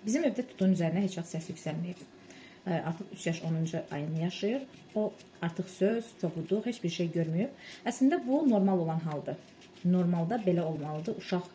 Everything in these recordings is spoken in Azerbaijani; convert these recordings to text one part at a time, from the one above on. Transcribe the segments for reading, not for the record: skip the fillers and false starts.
Bizim evdə tutun üzərinə heç vaxt səs yüksəlməyib. Artıq 3 yaş 10-cu ayını yaşayır. O artıq söz, kobudluq, heç bir şey görmüyor. Əslində bu normal olan haldır. Normalda belə olmalıdır. Uşaq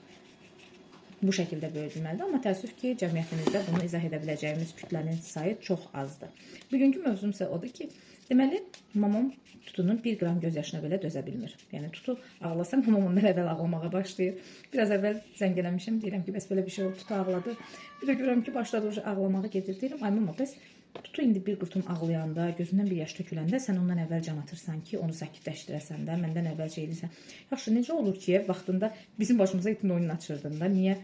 bu şəkildə böyüdülməlidir. Amma təəssüf ki, cəmiyyətimizdə bunu izah edə biləcəyimiz kütlənin sayı çox azdır. Bugünkü mövzum isə odur ki, deməli, mamam tutunun 1 qram göz yaşına belə dözə bilmir. Yəni tutu ağlasam, mamam ondan əvvəl ağlamağa başlayır. Biraz əvvəl zəng eləmişim, deyirəm ki, bəs belə bir şey oldu, tutu ağladı. Bir də görürəm ki, başladı ağlamağa gedir. Deyirəm, ay mama, bəs tutu indi bir qurtum ağlayanda, gözündən bir yaş töküləndə sən ondan əvvəl can atırsan ki, onu sakitləşdirəsən də, məndən əvvəl şey edirsən. Yaxşı, necə olur ki, vaxtında bizim başımıza itin oyununu açırdın da, niyə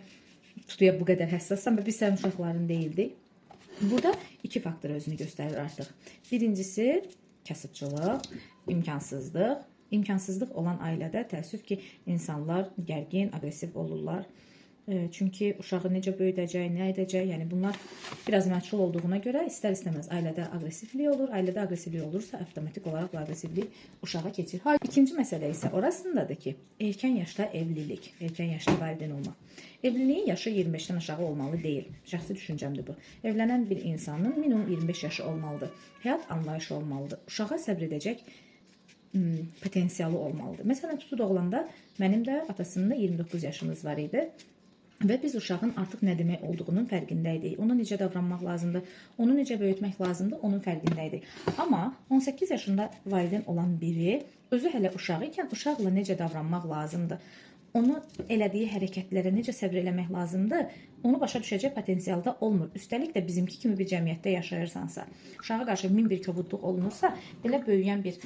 tutuya bu qədər həssassan və biz sənin uşaqların deyildik? Burada 2 faktor özünü göstərir artıq. Birincisi, kasıbçılıq, imkansızlıq. İmkansızlıq olan ailədə təəssüf ki, insanlar gərgin, aqressiv olurlar. Çünki uşağı necə böyüdəcək, nə edəcək, yəni bunlar biraz məchul olduğuna görə istər-istəməz ailədə aqressivlik olur. Ailədə aqressivlik olursa, avtomatik olaraq bu aqressivlik uşağa keçir. İkinci məsələ isə orasındadır ki, erkən yaşda evlilik, erkən yaşda valideyn olmaq. Evliliyin yaşı 25-dən aşağı olmalı deyil. Şəxsi düşüncəmdir bu. Evlənən bir insanın minimum 25 yaşı olmalıdır. Həyat anlayışı olmalıdır. Uşağa səbr edəcək potensialı olmalıdır. Məsələn, tutu doğulanda mənim də atasının da 29 yaşımız var idi. Və biz uşağın artıq nə demək olduğunun fərqindəydik. Ona necə davranmaq lazımdır, onu necə böyütmək lazımdır, onun fərqindəydik. Amma 18 yaşında valideyn olan biri özü hələ uşaq ikən uşaqla necə davranmaq lazımdır, onu elədiyi hərəkətlərə necə səbr eləmək lazımdır, onu başa düşəcək potensialda olmur. Üstəlik də bizimki kimi bir cəmiyyətdə yaşayırsansa, uşağa qarşı min bir kobudluq olunursa, belə böyüyən bir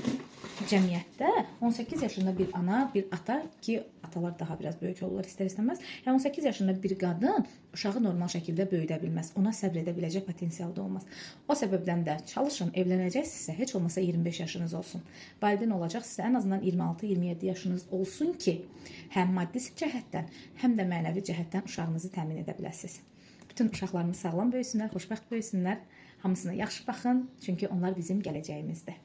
cəmiyyətdə 18 yaşında bir ana, bir ata ki, atalar daha biraz böyük olurlar istər-istəməz, 18 yaşında bir qadın uşağı normal şəkildə böyüdə bilməz. Ona səbr edə biləcək potensialda olmaz. O səbəbdən də çalışın, evlənəcəksinizsə heç olmasa 25 yaşınız olsun. Valideyn olacaqsınızsa ən azından 26-27 yaşınız olsun ki, həm maddi cəhətdən, həm də mənəvi cəhətdən uşağınızı təmin edə biləsiniz. Bütün uşaqlarımız sağlam böyüsünlər, xoşbəxt böyüsünlər, hamısına yaxşı baxın, çünki onlar bizim gələcəyimizdir.